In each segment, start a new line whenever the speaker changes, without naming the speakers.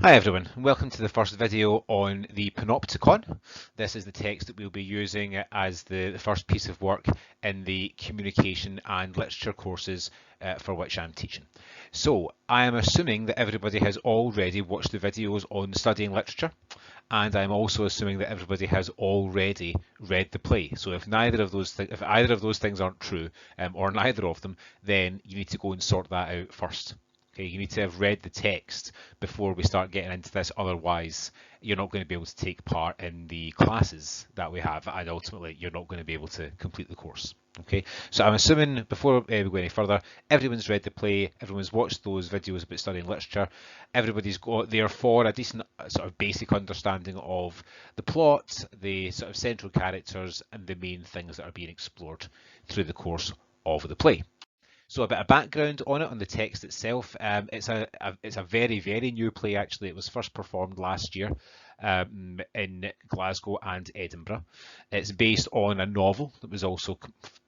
Hi everyone, welcome to the first video on the Panopticon. This is the text that we'll be using as the first piece of work in the communication and literature courses for which I'm teaching. So I am assuming that everybody has already watched the videos on studying literature, and I'm also assuming that everybody has already read the play. So if either of those things aren't true, or neither of them, then you need to go and sort that out first. Okay, you need to have read the text before we start getting into this, otherwise you're not going to be able to take part in the classes that we have, and ultimately you're not going to be able to complete the course. Okay, so I'm assuming before we go any further, everyone's read the play, everyone's watched those videos about studying literature, everybody's got therefore a decent sort of basic understanding of the plot, the sort of central characters, and the main things that are being explored through the course of the play. So a bit of background on it, on the text itself. It's a very, very new play actually. It was first performed last year in Glasgow and Edinburgh. It's based on a novel that was also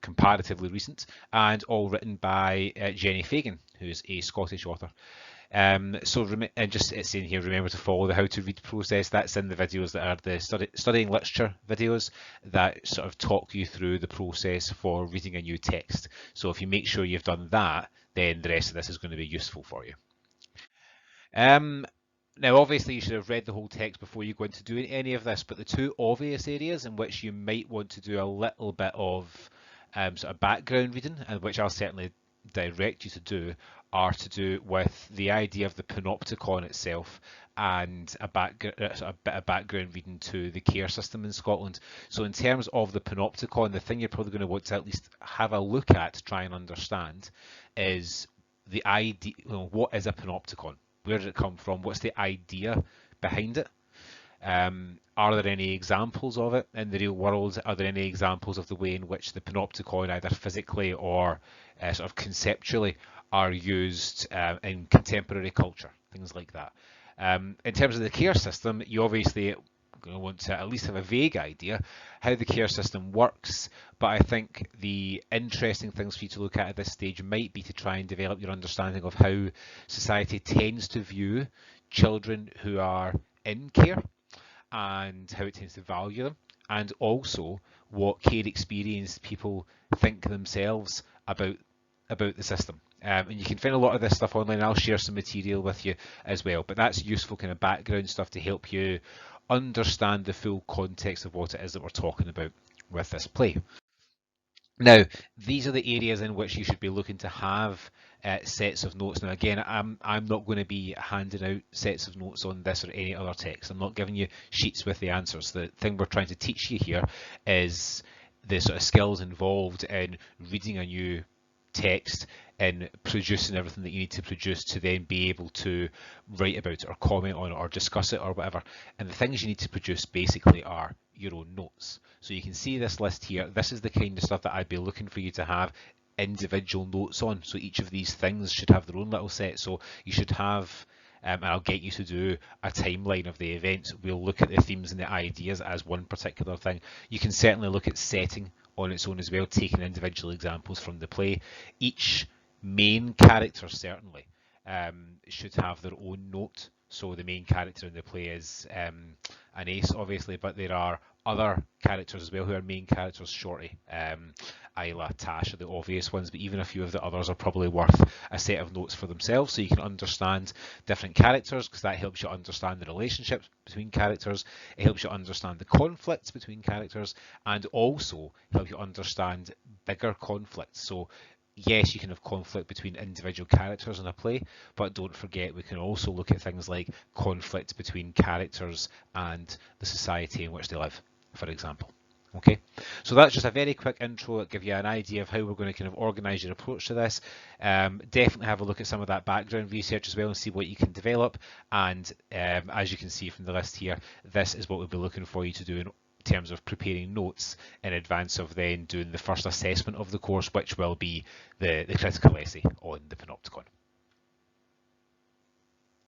comparatively recent, and all written by Jenny Fagan, who's a Scottish author. And just it's in here, remember to follow the how to read process. That's in the videos that are the studying literature videos that sort of talk you through the process for reading a new text. So if you make sure you've done that, then the rest of this is going to be useful for you. Now, obviously, you should have read the whole text before you go into doing any of this, but the two obvious areas in which you might want to do a little bit of sort of background reading, and which I'll certainly direct you to do, are to do with the idea of the Panopticon itself and a bit of background reading to the care system in Scotland. So in terms of the Panopticon, the thing you're probably going to want to at least have a look at to try and understand is the idea, what is a Panopticon? Where did it come from? What's the idea behind it? Are there any examples of it in the real world? Are there any examples of the way in which the Panopticon, either physically or sort of conceptually, are used in contemporary culture? Things like that. In terms of the care system, you obviously want to at least have a vague idea how the care system works, but I think the interesting things for you to look at this stage might be to try and develop your understanding of how society tends to view children who are in care and how it tends to value them, and also what care experienced people think themselves about the system. And you can find a lot of this stuff online. I'll share some material with you as well, but that's useful kind of background stuff to help you understand the full context of what it is that we're talking about with this play. Now, these are the areas in which you should be looking to have sets of notes. Now, again, I'm not going to be handing out sets of notes on this or any other text. I'm not giving you sheets with the answers. The thing we're trying to teach you here is the sort of skills involved in reading a new text and producing everything that you need to produce to then be able to write about it or comment on it or discuss it or whatever. And the things you need to produce basically are your own notes. So you can see this list here. This is the kind of stuff that I'd be looking for you to have individual notes on. So each of these things should have their own little set. So you should have, and I'll get you to do a timeline of the events. We'll look at the themes and the ideas as one particular thing. You can certainly look at setting on its own as well, taking individual examples from the play. Each main character certainly should have their own note. So the main character in the play is an ace, obviously, but there are other characters as well who are main characters. Shorty, Isla, Tash are the obvious ones, but even a few of the others are probably worth a set of notes for themselves, so you can understand different characters, because that helps you understand the relationships between characters. It helps you understand the conflicts between characters, and also help you understand bigger conflicts. So yes, you can have conflict between individual characters in a play, but don't forget we can also look at things like conflict between characters and the society in which they live, for example. Okay, so that's just a very quick intro to give you an idea of how we're going to kind of organise your approach to this. Definitely have a look at some of that background research as well and see what you can develop. And as you can see from the list here, this is what we'll be looking for you to do in terms of preparing notes in advance of then doing the first assessment of the course, which will be the critical essay on the Panopticon.